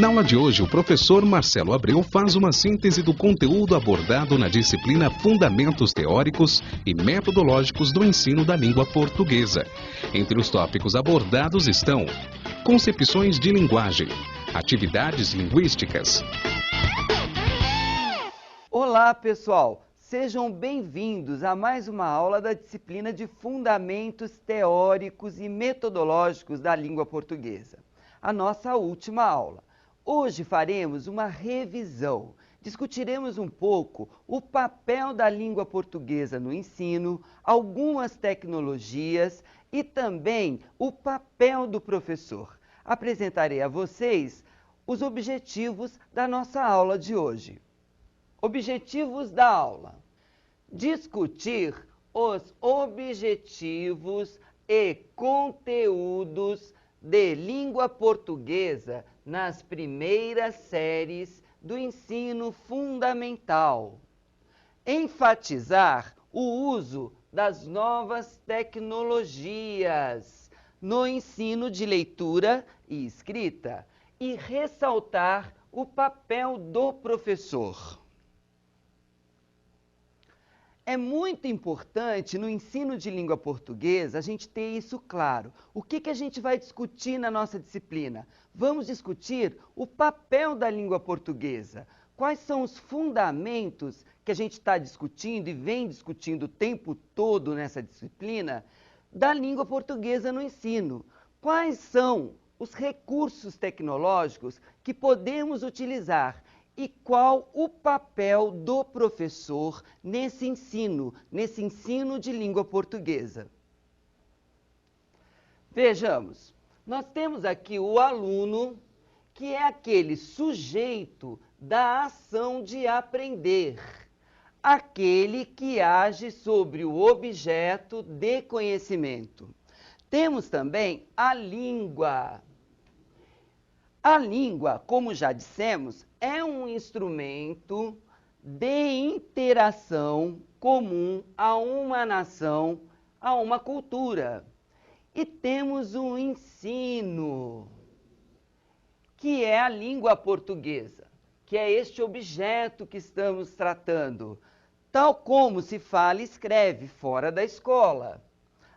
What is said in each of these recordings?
Na aula de hoje, o professor Marcelo Abreu faz uma síntese do conteúdo abordado na disciplina Fundamentos Teóricos e Metodológicos do Ensino da Língua Portuguesa. Entre os tópicos abordados estão concepções de linguagem, atividades linguísticas. Olá, pessoal! Sejam bem-vindos a mais uma aula da disciplina de Fundamentos Teóricos e Metodológicos da Língua Portuguesa. A nossa última aula. Hoje faremos uma revisão. Discutiremos um pouco o papel da língua portuguesa no ensino, algumas tecnologias e também o papel do professor. Apresentarei a vocês os objetivos da nossa aula de hoje. Objetivos da aula: discutir os objetivos e conteúdos de língua portuguesa nas primeiras séries do ensino fundamental. Enfatizar o uso das novas tecnologias no ensino de leitura e escrita e ressaltar o papel do professor. É muito importante no ensino de língua portuguesa a gente ter isso claro. O que a gente vai discutir na nossa disciplina? Vamos discutir o papel da língua portuguesa. Quais são os fundamentos que a gente está discutindo e vem discutindo o tempo todo nessa disciplina da língua portuguesa no ensino? Quais são os recursos tecnológicos que podemos utilizar? E qual o papel do professor nesse ensino de língua portuguesa? Vejamos, nós temos aqui o aluno, que é aquele sujeito da ação de aprender, aquele que age sobre o objeto de conhecimento. Temos também a língua. A língua, como já dissemos, é um instrumento de interação comum a uma nação, a uma cultura. E temos o ensino, que é a língua portuguesa, que é este objeto que estamos tratando, tal como se fala e escreve fora da escola.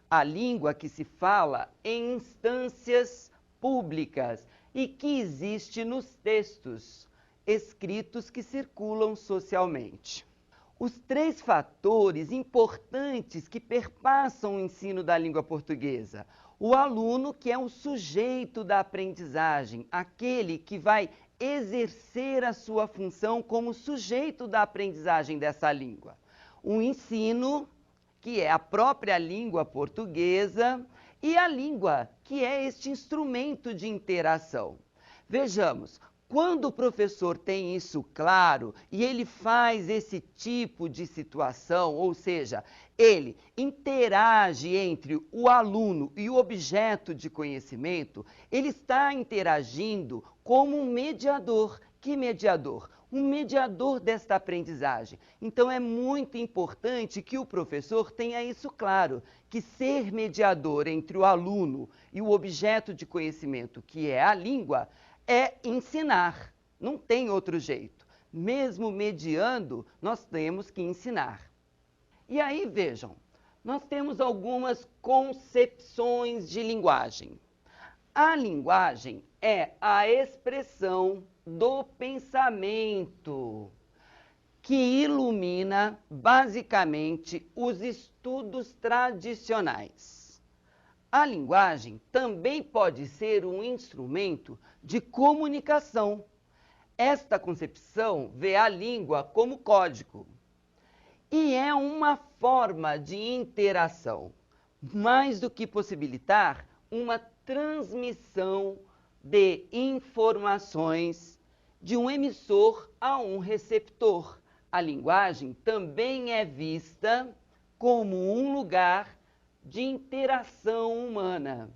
A língua que se fala em instâncias públicas e que existe nos textos escritos que circulam socialmente. Os três fatores importantes que perpassam o ensino da língua portuguesa: o aluno, que é o sujeito da aprendizagem, aquele que vai exercer a sua função como sujeito da aprendizagem dessa língua. O ensino, que é a própria língua portuguesa, e a língua, que é este instrumento de interação. Vejamos, quando o professor tem isso claro e ele faz esse tipo de situação, ou seja, ele interage entre o aluno e o objeto de conhecimento, ele está interagindo como um mediador. Que mediador? Um mediador desta aprendizagem. Então é muito importante que o professor tenha isso claro, que ser mediador entre o aluno e o objeto de conhecimento, que é a língua, é ensinar. Não tem outro jeito. Mesmo mediando, nós temos que ensinar. E aí, vejam, nós temos algumas concepções de linguagem. A linguagem é a expressão do pensamento, que ilumina basicamente os estudos tradicionais. A linguagem também pode ser um instrumento de comunicação. Esta concepção vê a língua como código e é uma forma de interação, mais do que possibilitar uma transmissão de informações de um emissor a um receptor. A linguagem também é vista como um lugar de interação humana.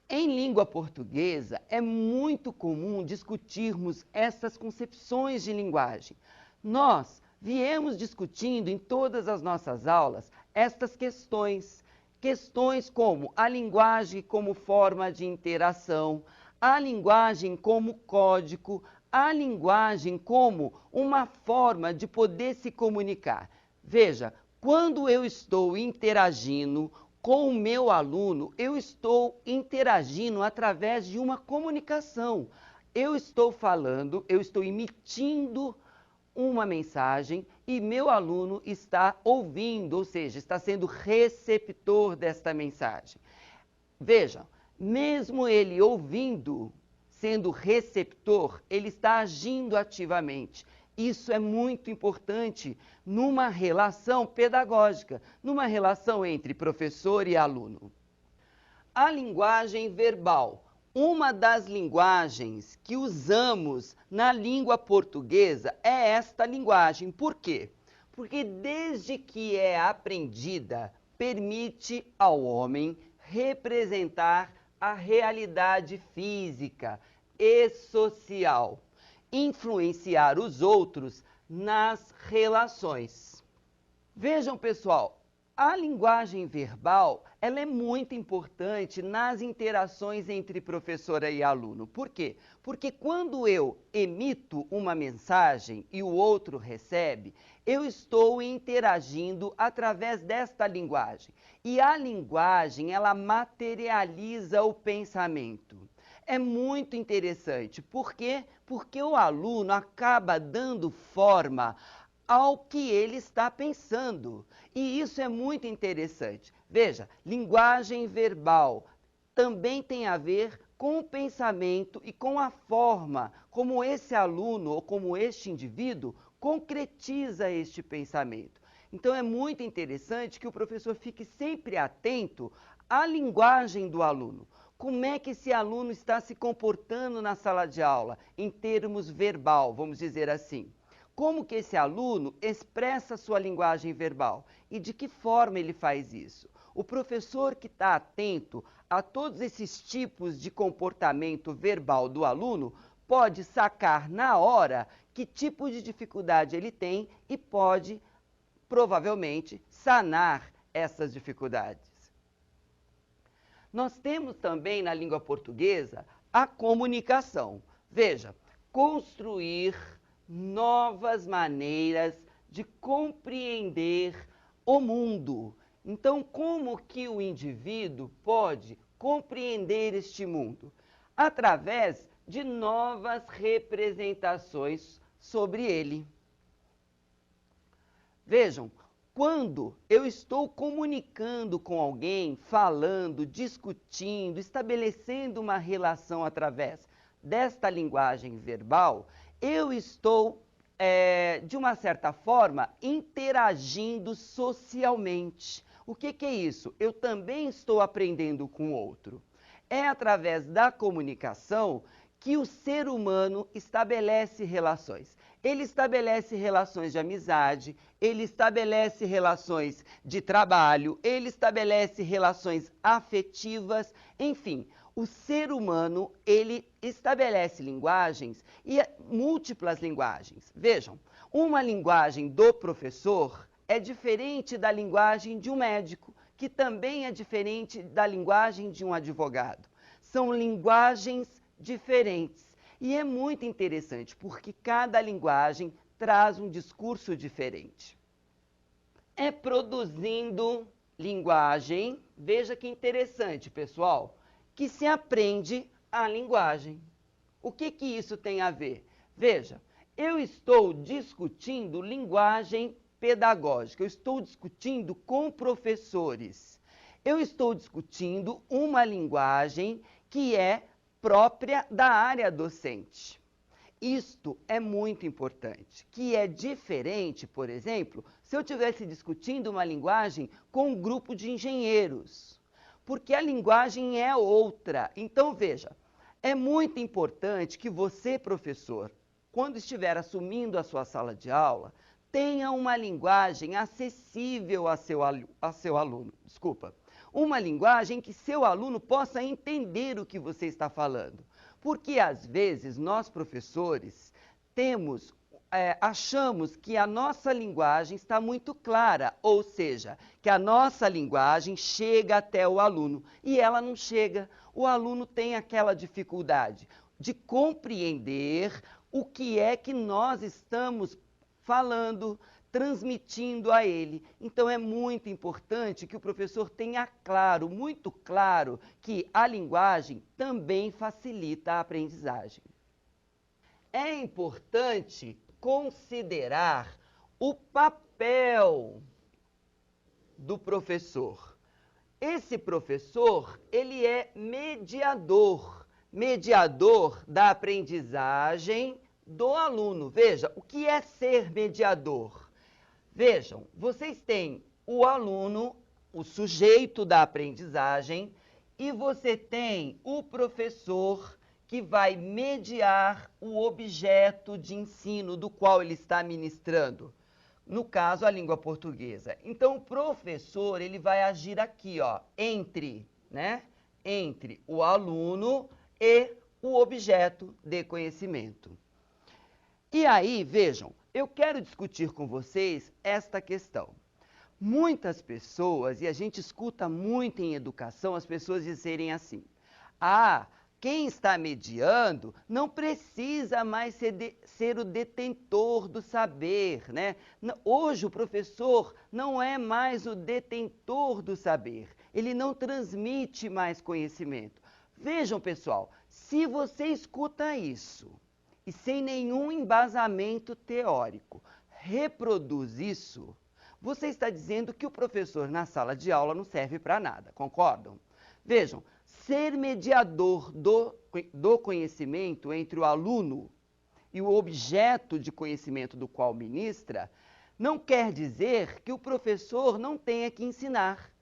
Em língua portuguesa, é muito comum discutirmos essas concepções de linguagem. Nós viemos discutindo em todas as nossas aulas estas questões Questões como a linguagem como forma de interação, a linguagem como código, a linguagem como uma forma de poder se comunicar. Veja, quando eu estou interagindo com o meu aluno, eu estou interagindo através de uma comunicação. Eu estou falando, eu estou emitindo uma mensagem e meu aluno está ouvindo, ou seja, está sendo receptor desta mensagem. Veja, mesmo ele ouvindo, sendo receptor, ele está agindo ativamente. Isso é muito importante numa relação pedagógica, numa relação entre professor e aluno. A linguagem verbal. Uma das linguagens que usamos na língua portuguesa é esta linguagem. Por quê? Porque desde que é aprendida, permite ao homem representar a realidade física e social, influenciar os outros nas relações. Vejam, pessoal, a linguagem verbal, ela é muito importante nas interações entre professora e aluno. Por quê? Porque quando eu emito uma mensagem e o outro recebe, eu estou interagindo através desta linguagem. E a linguagem, ela materializa o pensamento. É muito interessante. Por quê? Porque o aluno acaba dando forma ao que ele está pensando. E isso é muito interessante. Veja, linguagem verbal também tem a ver com o pensamento e com a forma como esse aluno ou como este indivíduo concretiza este pensamento. Então é muito interessante que o professor fique sempre atento à linguagem do aluno. Como é que esse aluno está se comportando na sala de aula, em termos verbal, vamos dizer assim. Como que esse aluno expressa sua linguagem verbal e de que forma ele faz isso? O professor que está atento a todos esses tipos de comportamento verbal do aluno pode sacar na hora que tipo de dificuldade ele tem e pode, provavelmente, sanar essas dificuldades. Nós temos também na língua portuguesa a comunicação. Veja, construir novas maneiras de compreender o mundo. Então, como que o indivíduo pode compreender este mundo? Através de novas representações sobre ele. Vejam, quando eu estou comunicando com alguém, falando, discutindo, estabelecendo uma relação através desta linguagem verbal, eu estou, de uma certa forma, interagindo socialmente. O que é isso? Eu também estou aprendendo com o outro. É através da comunicação que o ser humano estabelece relações. Ele estabelece relações de amizade, ele estabelece relações de trabalho, ele estabelece relações afetivas, enfim. O ser humano, ele estabelece linguagens e múltiplas linguagens. Vejam, uma linguagem do professor é diferente da linguagem de um médico, que também é diferente da linguagem de um advogado. São linguagens diferentes. E é muito interessante, porque cada linguagem traz um discurso diferente. É produzindo linguagem, veja que interessante, pessoal, que se aprende a linguagem. O que isso tem a ver? Veja, eu estou discutindo linguagem pedagógica, eu estou discutindo com professores. Eu estou discutindo uma linguagem que é própria da área docente. Isto é muito importante, que é diferente, por exemplo, se eu estivesse discutindo uma linguagem com um grupo de engenheiros, porque a linguagem é outra. Então, veja, é muito importante que você, professor, quando estiver assumindo a sua sala de aula, tenha uma linguagem acessível a seu aluno. Uma linguagem que seu aluno possa entender o que você está falando. Porque, às vezes, nós, professores, temos achamos que a nossa linguagem está muito clara, ou seja, que a nossa linguagem chega até o aluno, e ela não chega. O aluno tem aquela dificuldade de compreender o que é que nós estamos falando, transmitindo a ele. Então é muito importante que o professor tenha claro, muito claro, que a linguagem também facilita a aprendizagem. É importante considerar o papel do professor. Esse professor, ele é mediador da aprendizagem do aluno. Veja, o que é ser mediador? Vejam, vocês têm o aluno, o sujeito da aprendizagem, e você tem o professor que vai mediar o objeto de ensino do qual ele está ministrando. No caso, a língua portuguesa. Então, o professor, ele vai agir aqui, ó, entre o aluno e o objeto de conhecimento. E aí, vejam, eu quero discutir com vocês esta questão. Muitas pessoas, e a gente escuta muito em educação, as pessoas dizerem assim: quem está mediando não precisa mais ser o detentor do saber, né? Hoje o professor não é mais o detentor do saber, ele não transmite mais conhecimento. Vejam, pessoal, se você escuta isso e sem nenhum embasamento teórico reproduz isso, você está dizendo que o professor na sala de aula não serve para nada, concordam? Vejam, ser mediador do conhecimento entre o aluno e o objeto de conhecimento do qual ministra, não quer dizer que o professor não tenha que ensinar.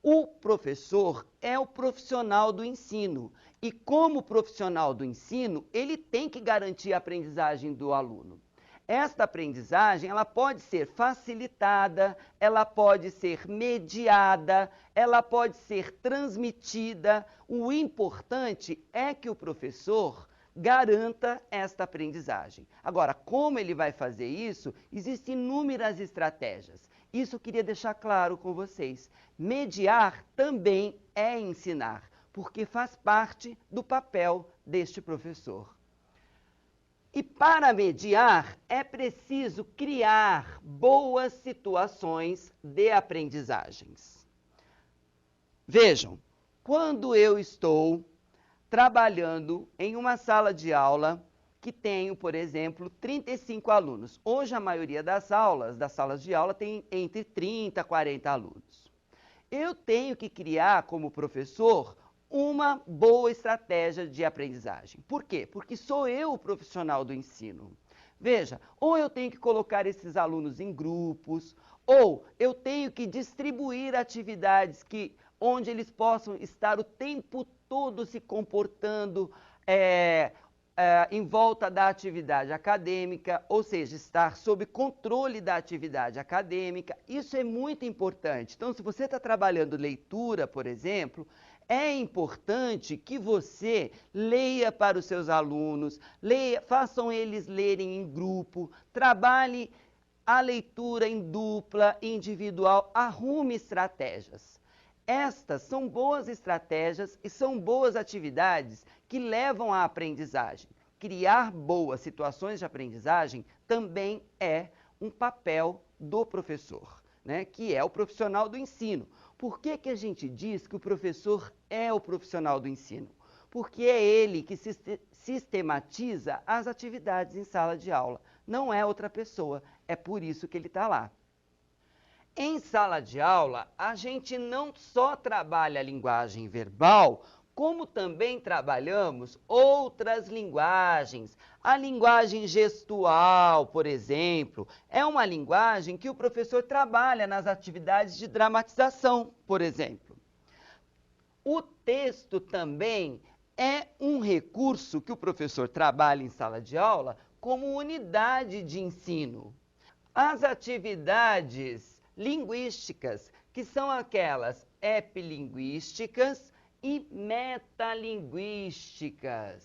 O professor é o profissional do ensino, e como profissional do ensino, ele tem que garantir a aprendizagem do aluno. Esta aprendizagem, ela pode ser facilitada, ela pode ser mediada, ela pode ser transmitida. O importante é que o professor garanta esta aprendizagem. Agora, como ele vai fazer isso? Existem inúmeras estratégias. Isso eu queria deixar claro com vocês. Mediar também é ensinar, porque faz parte do papel deste professor. E para mediar, é preciso criar boas situações de aprendizagens. Vejam, quando eu estou trabalhando em uma sala de aula que tenho, por exemplo, 35 alunos. Hoje a maioria das salas de aula tem entre 30 e 40 alunos. Eu tenho que criar, como professor, uma boa estratégia de aprendizagem. Por quê? Porque sou eu o profissional do ensino. Veja, ou eu tenho que colocar esses alunos em grupos, ou eu tenho que distribuir atividades onde eles possam estar o tempo todo se comportando em volta da atividade acadêmica, ou seja, estar sob controle da atividade acadêmica. Isso é muito importante. Então, se você está trabalhando leitura, por exemplo, é importante que você leia para os seus alunos, façam eles lerem em grupo, trabalhe a leitura em dupla, individual, arrume estratégias. Estas são boas estratégias e são boas atividades que levam à aprendizagem. Criar boas situações de aprendizagem também é um papel do professor, né? Que é o profissional do ensino. Por que a gente diz que o professor é o profissional do ensino? Porque é ele que sistematiza as atividades em sala de aula. Não é outra pessoa. É por isso que ele está lá. Em sala de aula, a gente não só trabalha a linguagem verbal, como também trabalhamos outras linguagens. A linguagem gestual, por exemplo, é uma linguagem que o professor trabalha nas atividades de dramatização, por exemplo. O texto também é um recurso que o professor trabalha em sala de aula como unidade de ensino. As atividades linguísticas, que são aquelas epilinguísticas e metalinguísticas.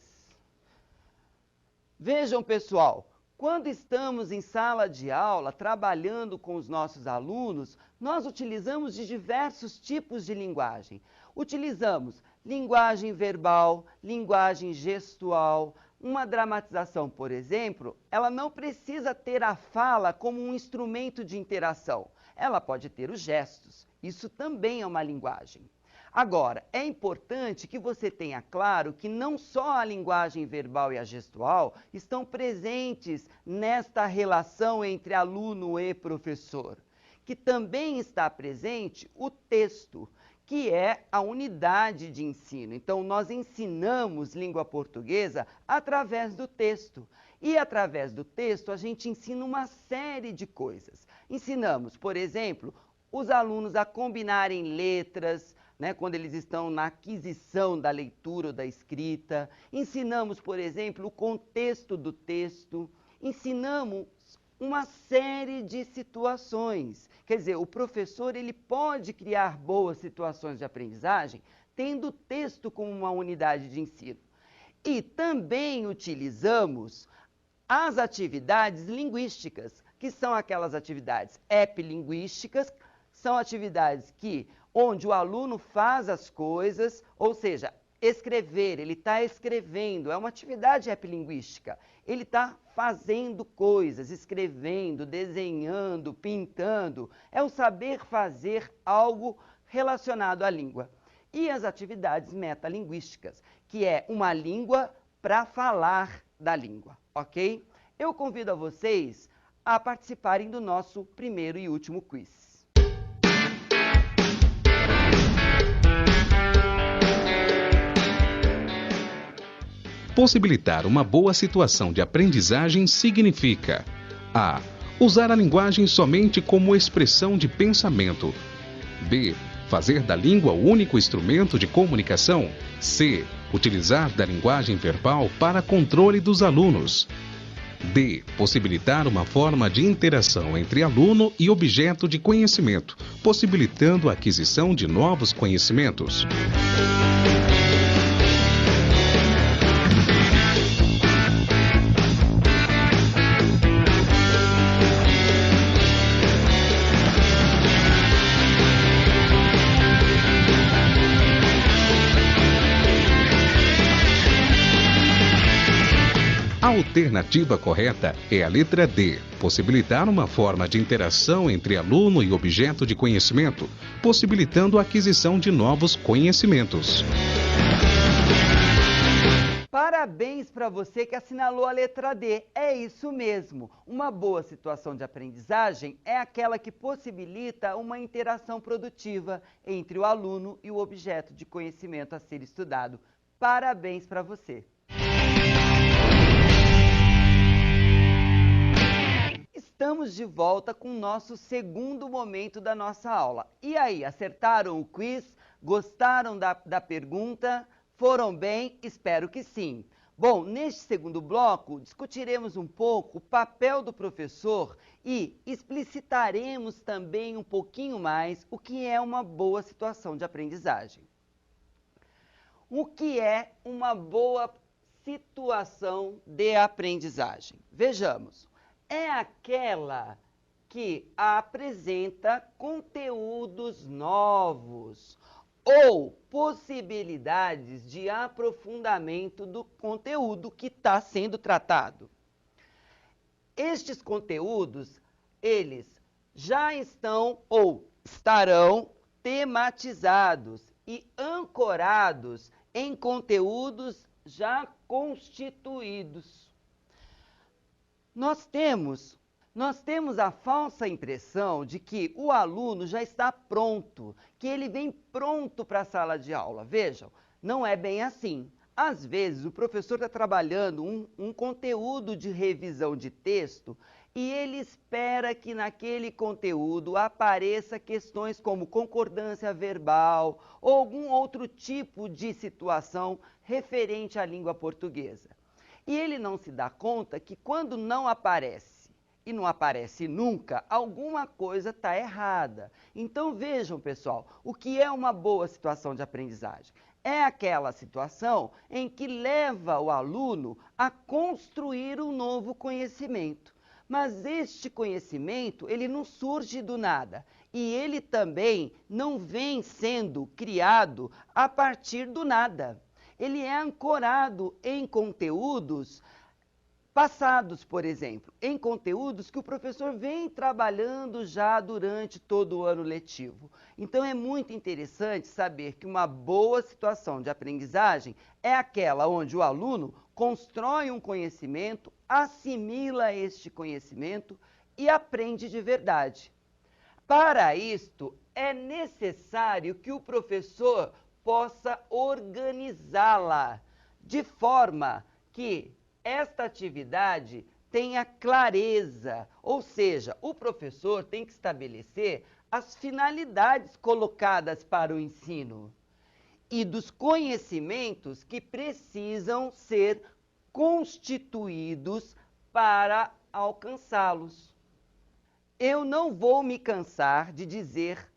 Vejam, pessoal, Quando estamos em sala de aula, trabalhando com os nossos alunos, nós utilizamos de diversos tipos de linguagem. Utilizamos linguagem verbal, linguagem gestual. Uma dramatização, por exemplo, ela não precisa ter a fala como um instrumento de interação. Ela pode ter os gestos. Isso também é uma linguagem. Agora, é importante que você tenha claro que não só a linguagem verbal e a gestual estão presentes nesta relação entre aluno e professor, que também está presente o texto, que é a unidade de ensino. Então, nós ensinamos língua portuguesa através do texto. E através do texto, a gente ensina uma série de coisas. Ensinamos, por exemplo, os alunos a combinarem letras, quando eles estão na aquisição da leitura ou da escrita. Ensinamos, por exemplo, o contexto do texto. Ensinamos uma série de situações. Quer dizer, o professor ele pode criar boas situações de aprendizagem tendo o texto como uma unidade de ensino. E também utilizamos as atividades linguísticas, que são aquelas atividades epilinguísticas, são atividades onde o aluno faz as coisas, ou seja, escrever, ele está escrevendo, é uma atividade epilinguística. Ele está fazendo coisas, escrevendo, desenhando, pintando. É o saber fazer algo relacionado à língua. E as atividades metalinguísticas, que é uma língua para falar da língua, ok? Eu convido a vocês a participarem do nosso primeiro e último quiz. Possibilitar uma boa situação de aprendizagem significa: A. Usar a linguagem somente como expressão de pensamento. B. Fazer da língua o único instrumento de comunicação. C. Utilizar da linguagem verbal para controle dos alunos. D. Possibilitar uma forma de interação entre aluno e objeto de conhecimento, possibilitando a aquisição de novos conhecimentos. A alternativa correta é a letra D, possibilitar uma forma de interação entre aluno e objeto de conhecimento, possibilitando a aquisição de novos conhecimentos. Parabéns para você que assinalou a letra D. É isso mesmo. Uma boa situação de aprendizagem é aquela que possibilita uma interação produtiva entre o aluno e o objeto de conhecimento a ser estudado. Parabéns para você. Estamos de volta com o nosso segundo momento da nossa aula. E aí, acertaram o quiz? Gostaram da pergunta? Foram bem? Espero que sim. Bom, neste segundo bloco, discutiremos um pouco o papel do professor e explicitaremos também um pouquinho mais o que é uma boa situação de aprendizagem. O que é uma boa situação de aprendizagem? Vejamos. É aquela que apresenta conteúdos novos ou possibilidades de aprofundamento do conteúdo que está sendo tratado. Estes conteúdos, eles já estão ou estarão tematizados e ancorados em conteúdos já constituídos. Nós temos a falsa impressão de que o aluno já está pronto, que ele vem pronto para a sala de aula. Vejam, não é bem assim. Às vezes, o professor está trabalhando um conteúdo de revisão de texto e ele espera que naquele conteúdo apareça questões como concordância verbal ou algum outro tipo de situação referente à língua portuguesa. E ele não se dá conta que quando não aparece, e não aparece nunca, alguma coisa está errada. Então vejam, pessoal, o que é uma boa situação de aprendizagem? é aquela situação em que leva o aluno a construir um novo conhecimento. Mas este conhecimento, ele não surge do nada. E ele também não vem sendo criado a partir do nada. Ele é ancorado em conteúdos passados, por exemplo, em conteúdos que o professor vem trabalhando já durante todo o ano letivo. Então é muito interessante saber que uma boa situação de aprendizagem é aquela onde o aluno constrói um conhecimento, assimila este conhecimento e aprende de verdade. Para isto, é necessário que o professor possa organizá-la de forma que esta atividade tenha clareza, ou seja, o professor tem que estabelecer as finalidades colocadas para o ensino e dos conhecimentos que precisam ser constituídos para alcançá-los. Eu não vou me cansar de dizer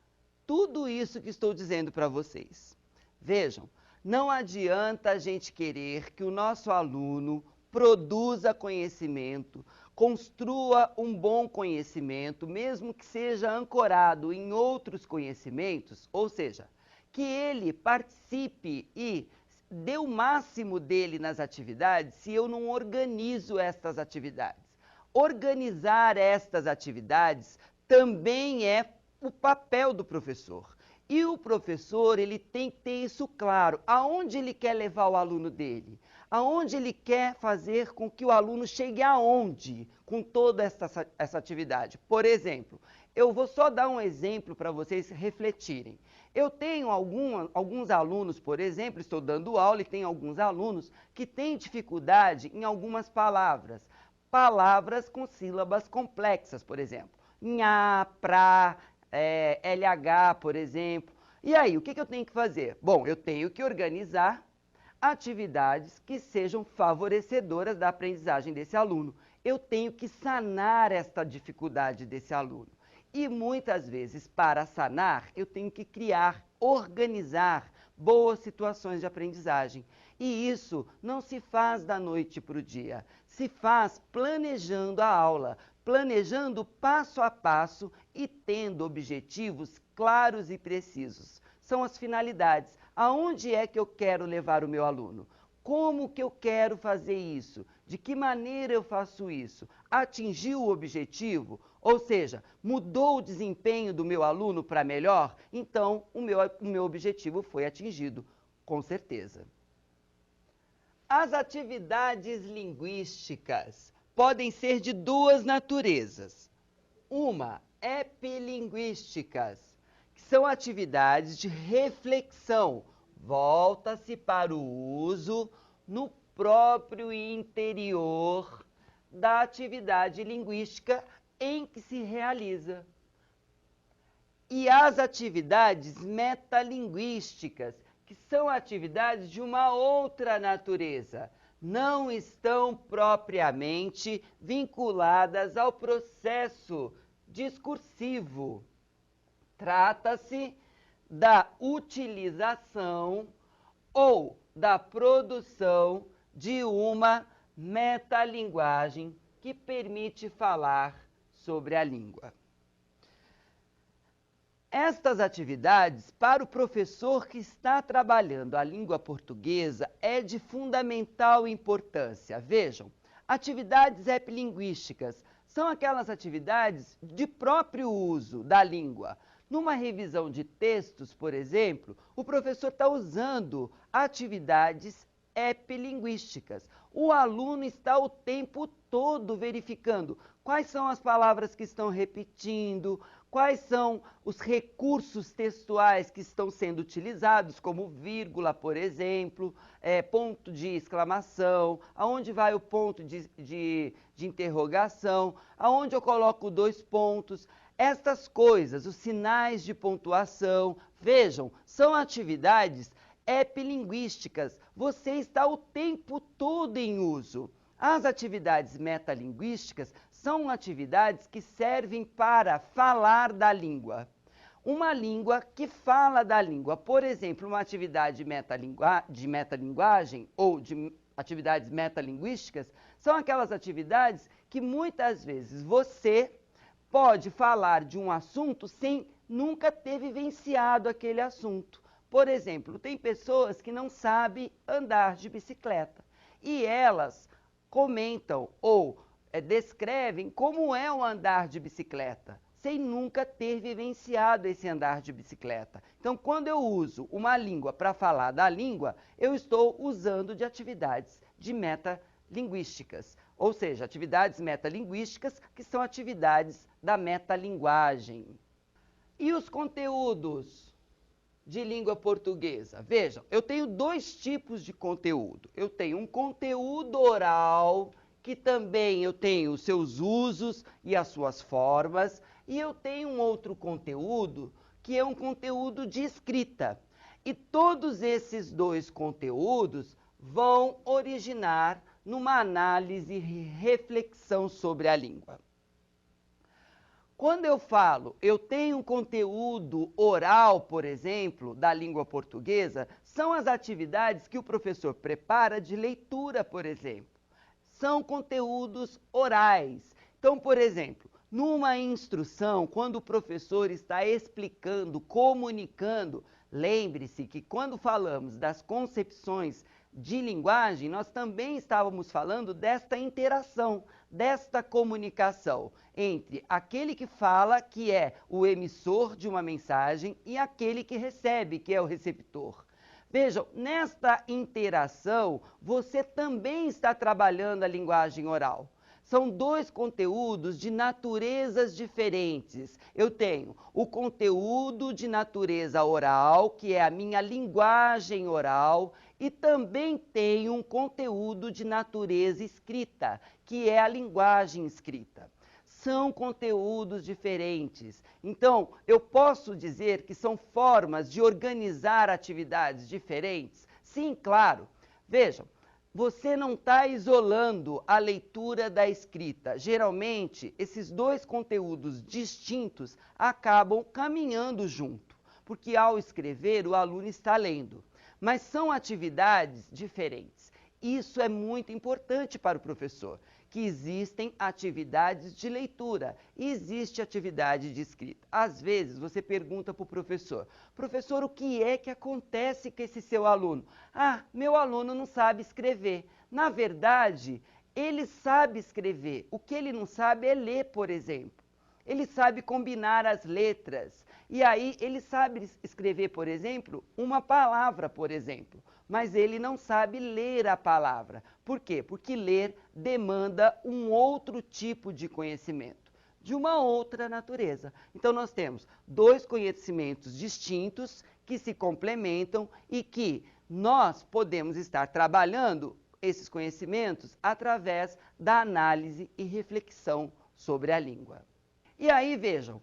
tudo isso que estou dizendo para vocês. Vejam, não adianta a gente querer que o nosso aluno produza conhecimento, construa um bom conhecimento, mesmo que seja ancorado em outros conhecimentos, ou seja, que ele participe e dê o máximo dele nas atividades se eu não organizo estas atividades. Organizar estas atividades também é o papel do professor. E o professor, ele tem que ter isso claro, aonde ele quer levar o aluno dele, aonde ele quer fazer com que o aluno chegue aonde com toda essa atividade. Por exemplo, eu vou só dar um exemplo para vocês refletirem. Eu tenho alguns alunos, por exemplo, estou dando aula e tem alguns alunos que têm dificuldade em algumas palavras. Palavras com sílabas complexas, por exemplo. Nha, pra, LH, por exemplo. E aí, o que eu tenho que fazer? Bom, eu tenho que organizar atividades que sejam favorecedoras da aprendizagem desse aluno. Eu tenho que sanar esta dificuldade desse aluno. E muitas vezes, para sanar, eu tenho que criar, organizar boas situações de aprendizagem. E isso não se faz da noite para o dia, se faz planejando a aula, planejando passo a passo e tendo objetivos claros e precisos. São as finalidades. Aonde é que eu quero levar o meu aluno? Como que eu quero fazer isso? De que maneira eu faço isso? Atingiu o objetivo? Ou seja, mudou o desempenho do meu aluno para melhor? Então, o meu objetivo foi atingido, com certeza. As atividades linguísticas podem ser de duas naturezas. Uma, epilinguísticas, que são atividades de reflexão, volta-se para o uso no próprio interior da atividade linguística em que se realiza. E as atividades metalinguísticas, que são atividades de uma outra natureza, não estão propriamente vinculadas ao processo discursivo. Trata-se da utilização ou da produção de uma metalinguagem que permite falar sobre a língua. Estas atividades, para o professor que está trabalhando a língua portuguesa, é de fundamental importância. Vejam, atividades epilinguísticas são aquelas atividades de próprio uso da língua. Numa revisão de textos, por exemplo, o professor está usando atividades epilinguísticas. O aluno está o tempo todo verificando quais são as palavras que estão repetindo, quais são os recursos textuais que estão sendo utilizados, como vírgula, por exemplo, ponto de exclamação, aonde vai o ponto de interrogação, aonde eu coloco 2 pontos. Estas coisas, os sinais de pontuação, vejam, são atividades epilinguísticas. Você está o tempo todo em uso. As atividades metalinguísticas são atividades que servem para falar da língua. uma língua que fala da língua. Por exemplo, uma atividade de metalinguagem ou de atividades metalinguísticas são aquelas atividades que muitas vezes você pode falar de um assunto sem nunca ter vivenciado aquele assunto. Por exemplo, tem pessoas que não sabem andar de bicicleta e elas comentam ou descrevem como é o andar de bicicleta, sem nunca ter vivenciado esse andar de bicicleta. Então, quando eu uso uma língua para falar da língua, eu estou usando de atividades de metalinguísticas, ou seja, atividades metalinguísticas que são atividades da metalinguagem. E os conteúdos de língua portuguesa? Vejam, eu tenho dois tipos de conteúdo. Eu tenho um conteúdo oral, que também eu tenho os seus usos e as suas formas, e eu tenho um outro conteúdo, que é um conteúdo de escrita. E todos esses dois conteúdos vão originar numa análise e reflexão sobre a língua. Quando eu falo, eu tenho um conteúdo oral, por exemplo, da língua portuguesa, são as atividades que o professor prepara de leitura, por exemplo. São conteúdos orais. Então, por exemplo, numa instrução, quando o professor está explicando, comunicando, lembre-se que quando falamos das concepções de linguagem, nós também estávamos falando desta interação, desta comunicação entre aquele que fala, que é o emissor de uma mensagem, e aquele que recebe, que é o receptor. Vejam, nesta interação, você também está trabalhando a linguagem oral. São dois conteúdos de naturezas diferentes. Eu tenho o conteúdo de natureza oral, que é a minha linguagem oral, e também tenho um conteúdo de natureza escrita, que é a linguagem escrita. São conteúdos diferentes. Então, eu posso dizer que são formas de organizar atividades diferentes? Sim, claro. Vejam, você não está isolando a leitura da escrita. Geralmente, esses dois conteúdos distintos acabam caminhando junto, porque ao escrever, o aluno está lendo. Mas são atividades diferentes. Isso é muito importante para o professor, que existem atividades de leitura e existe atividade de escrita. Às vezes você pergunta para o professor, professor, o que é que acontece com esse seu aluno? Ah, meu aluno não sabe escrever. Na verdade, ele sabe escrever. O que ele não sabe é ler, por exemplo. Ele sabe combinar as letras. E aí ele sabe escrever, por exemplo, uma palavra, por exemplo. Mas ele não sabe ler a palavra. Por quê? Porque ler demanda um outro tipo de conhecimento, de uma outra natureza. Então nós temos dois conhecimentos distintos que se complementam e que nós podemos estar trabalhando esses conhecimentos através da análise e reflexão sobre a língua. E aí, vejam,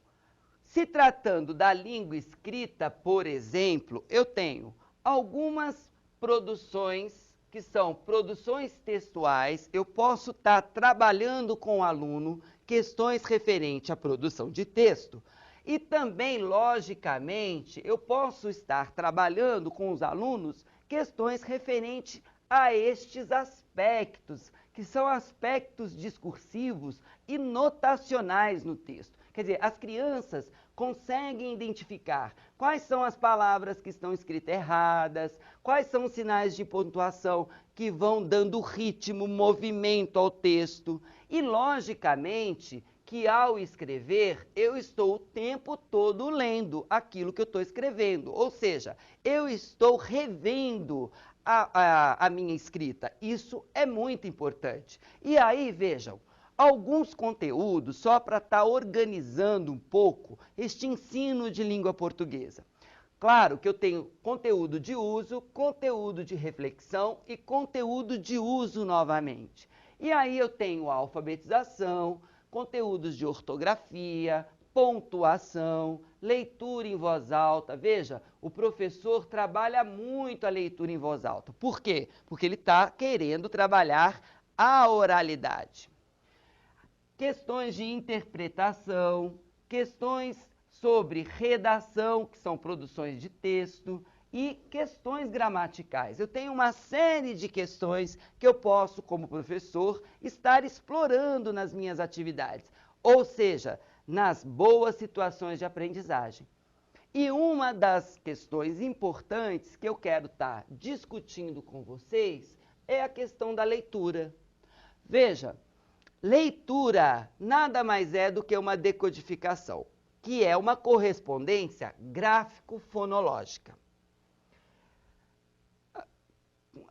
se tratando da língua escrita, por exemplo, eu tenho algumas produções que são produções textuais. Eu posso estar trabalhando com o aluno questões referentes à produção de texto e também, logicamente, eu posso estar trabalhando com os alunos questões referentes a estes aspectos, que são aspectos discursivos e notacionais no texto. Quer dizer, as crianças conseguem identificar quais são as palavras que estão escritas erradas, quais são os sinais de pontuação que vão dando ritmo, movimento ao texto. E, logicamente, que ao escrever, eu estou o tempo todo lendo aquilo que eu estou escrevendo. Ou seja, eu estou revendo a minha escrita. Isso é muito importante. E aí, vejam, alguns conteúdos, só para estar organizando um pouco este ensino de língua portuguesa. Claro que eu tenho conteúdo de uso, conteúdo de reflexão e conteúdo de uso novamente. E aí eu tenho alfabetização, conteúdos de ortografia, pontuação, leitura em voz alta. Veja, o professor trabalha muito a leitura em voz alta. Por quê? Porque ele está querendo trabalhar a oralidade. Questões de interpretação, questões sobre redação, que são produções de texto, e questões gramaticais. Eu tenho uma série de questões que eu posso, como professor, estar explorando nas minhas atividades, ou seja, nas boas situações de aprendizagem. E uma das questões importantes que eu quero estar discutindo com vocês é a questão da leitura. Veja, leitura nada mais é do que uma decodificação, que é uma correspondência gráfico-fonológica.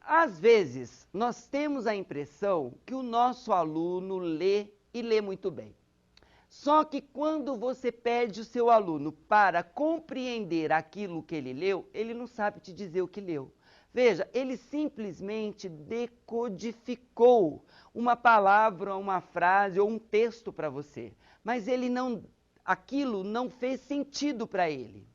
Às vezes, nós temos a impressão que o nosso aluno lê e lê muito bem. Só que quando você pede o seu aluno para compreender aquilo que ele leu, ele não sabe te dizer o que leu. Veja, ele simplesmente decodificou uma palavra, uma frase ou um texto para você, mas aquilo não fez sentido para ele.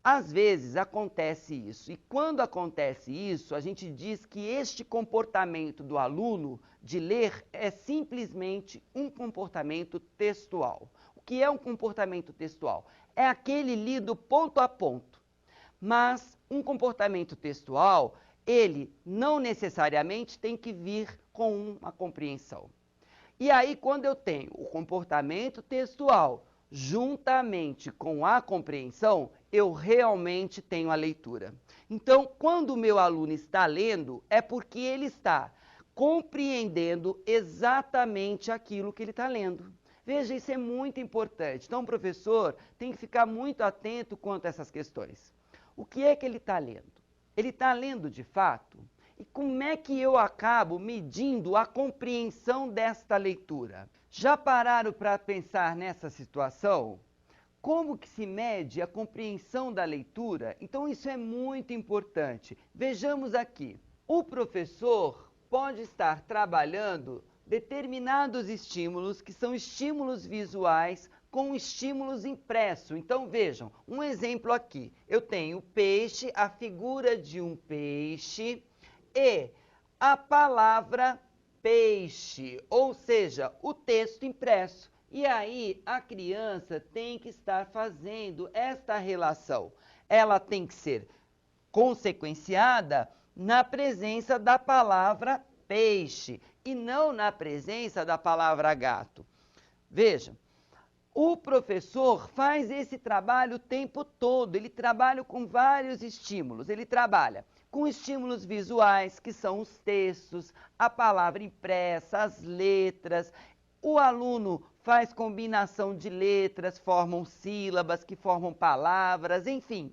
Às vezes acontece isso, e quando acontece isso, a gente diz que este comportamento do aluno de ler é simplesmente um comportamento textual. O que é um comportamento textual? É aquele lido ponto a ponto. Mas um comportamento textual, ele não necessariamente tem que vir com uma compreensão. E aí, quando eu tenho o comportamento textual juntamente com a compreensão, eu realmente tenho a leitura. Então, quando o meu aluno está lendo, é porque ele está compreendendo exatamente aquilo que ele está lendo. Veja, isso é muito importante. Então, o professor tem que ficar muito atento quanto a essas questões. O que é que ele está lendo? Ele está lendo de fato? E como é que eu acabo medindo a compreensão desta leitura? Já pararam para pensar nessa situação? Como que se mede a compreensão da leitura? Então isso é muito importante. Vejamos aqui. O professor pode estar trabalhando determinados estímulos, que são estímulos visuais, com estímulos impressos. Então vejam, um exemplo aqui. Eu tenho o peixe, a figura de um peixe e a palavra peixe, ou seja, o texto impresso. E aí a criança tem que estar fazendo esta relação. Ela tem que ser consequenciada na presença da palavra peixe e não na presença da palavra gato. Veja, o professor faz esse trabalho o tempo todo, ele trabalha com vários estímulos, ele trabalha com estímulos visuais, que são os textos, a palavra impressa, as letras. O aluno faz combinação de letras, formam sílabas, que formam palavras, enfim.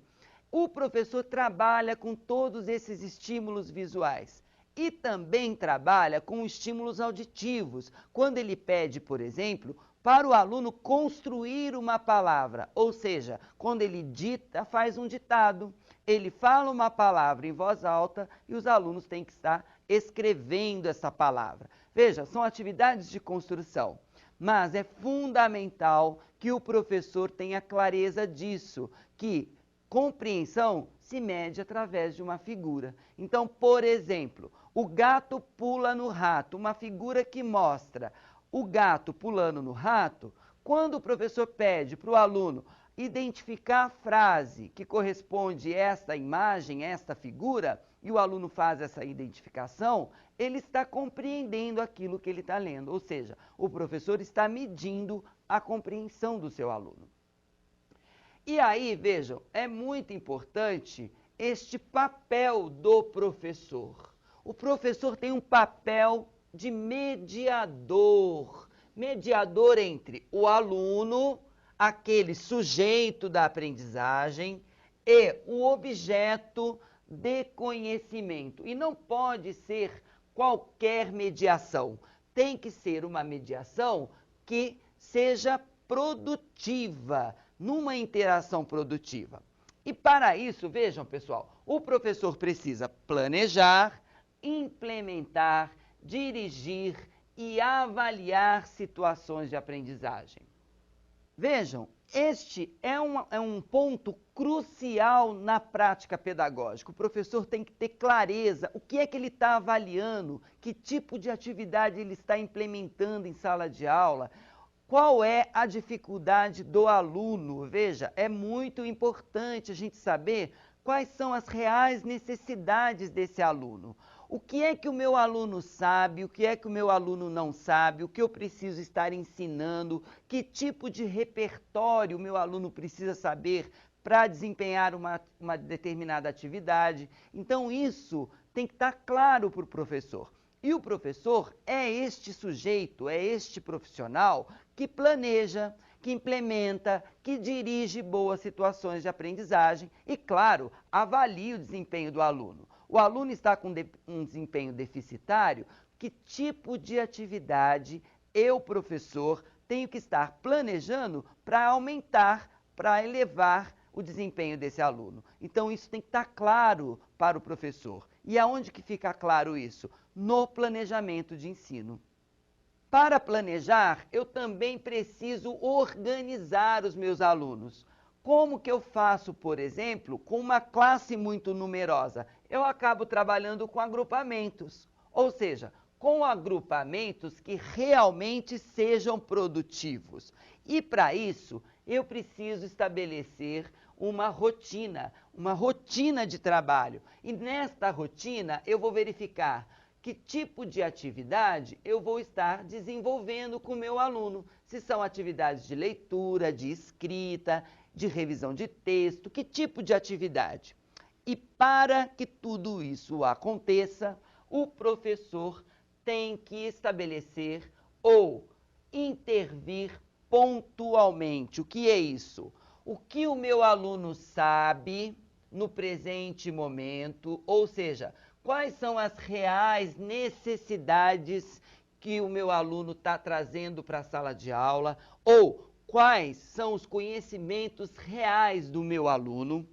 O professor trabalha com todos esses estímulos visuais. E também trabalha com estímulos auditivos, quando ele pede, por exemplo, para o aluno construir uma palavra, ou seja, quando ele dita, faz um ditado. Ele fala uma palavra em voz alta e os alunos têm que estar escrevendo essa palavra. Veja, são atividades de construção, mas é fundamental que o professor tenha clareza disso, que compreensão se mede através de uma figura. Então, por exemplo, o gato pula no rato, uma figura que mostra o gato pulando no rato. Quando o professor pede para o aluno identificar a frase que corresponde a esta imagem, a esta figura, e o aluno faz essa identificação, ele está compreendendo aquilo que ele está lendo, ou seja, o professor está medindo a compreensão do seu aluno. E aí, vejam, é muito importante este papel do professor. O professor tem um papel de mediador, mediador entre o aluno, aquele sujeito da aprendizagem, e o objeto de conhecimento. E não pode ser qualquer mediação. Tem que ser uma mediação que seja produtiva, numa interação produtiva. E para isso, vejam pessoal, o professor precisa planejar, implementar, dirigir e avaliar situações de aprendizagem. Vejam, este é um ponto crucial na prática pedagógica. O professor tem que ter clareza o que é que ele está avaliando, que tipo de atividade ele está implementando em sala de aula, Qual é a dificuldade do aluno? Veja, é muito importante a gente saber quais são as reais necessidades desse aluno. O que é que o meu aluno sabe, o que é que o meu aluno não sabe, o que eu preciso estar ensinando, que tipo de repertório o meu aluno precisa saber para desempenhar uma determinada atividade. Então, isso tem que estar claro para o professor. E o professor é este sujeito, é este profissional que planeja, que implementa, que dirige boas situações de aprendizagem e, claro, avalia o desempenho do aluno. O aluno está com um desempenho deficitário, que tipo de atividade eu, professor, tenho que estar planejando para aumentar, para elevar o desempenho desse aluno. Então, isso tem que estar claro para o professor. E aonde que fica claro isso? No planejamento de ensino. Para planejar, eu também preciso organizar os meus alunos. Como que eu faço, por exemplo, com uma classe muito numerosa? Eu acabo trabalhando com agrupamentos, ou seja, com agrupamentos que realmente sejam produtivos. E para isso, eu preciso estabelecer uma rotina de trabalho. E nesta rotina, eu vou verificar que tipo de atividade eu vou estar desenvolvendo com o meu aluno. Se são atividades de leitura, de escrita, de revisão de texto, que tipo de atividade. E para que tudo isso aconteça, o professor tem que estabelecer ou intervir pontualmente. O que é isso? O que o meu aluno sabe no presente momento, ou seja, quais são as reais necessidades que o meu aluno está trazendo para a sala de aula, ou quais são os conhecimentos reais do meu aluno.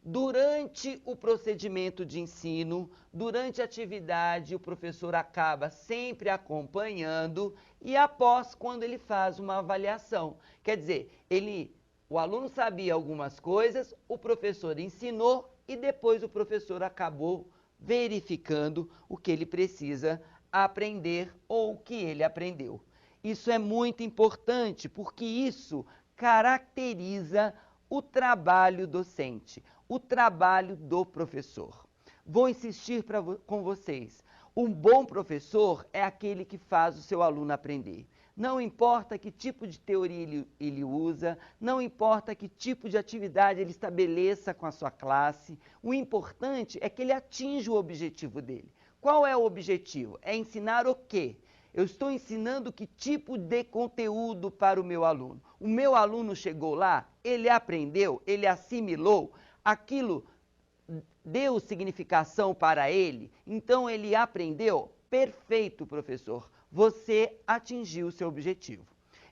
Durante o procedimento de ensino, durante a atividade, o professor acaba sempre acompanhando e após, quando ele faz uma avaliação. Quer dizer, o aluno sabia algumas coisas, o professor ensinou e depois o professor acabou verificando o que ele precisa aprender ou o que ele aprendeu. Isso é muito importante porque isso caracteriza o trabalho docente, o trabalho do professor. Vou insistir com vocês. Um bom professor é aquele que faz o seu aluno aprender. Não importa que tipo de teoria ele usa, não importa que tipo de atividade ele estabeleça com a sua classe, o importante é que ele atinja o objetivo dele. Qual é o objetivo? É ensinar o quê? Eu estou ensinando que tipo de conteúdo para o meu aluno. O meu aluno chegou lá, ele aprendeu, ele assimilou, aquilo deu significação para ele, então ele aprendeu. Perfeito, professor. Você atingiu o seu objetivo.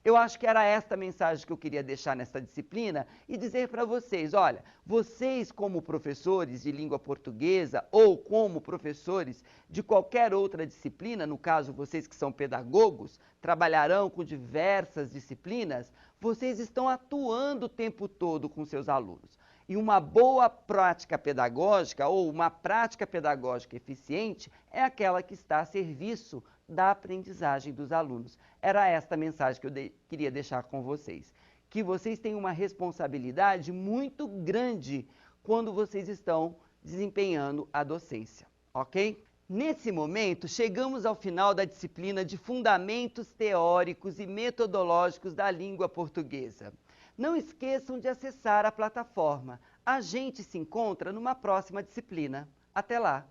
Eu acho que era esta mensagem que eu queria deixar nesta disciplina e dizer para vocês, olha, vocês como professores de língua portuguesa ou como professores de qualquer outra disciplina, no caso vocês que são pedagogos, trabalharão com diversas disciplinas, vocês estão atuando o tempo todo com seus alunos. E uma boa prática pedagógica ou uma prática pedagógica eficiente é aquela que está a serviço da aprendizagem dos alunos. Era esta a mensagem que eu queria deixar com vocês. Que vocês têm uma responsabilidade muito grande quando vocês estão desempenhando a docência, ok? Nesse momento, chegamos ao final da disciplina de Fundamentos Teóricos e Metodológicos da Língua Portuguesa. Não esqueçam de acessar a plataforma. A gente se encontra numa próxima disciplina. Até lá!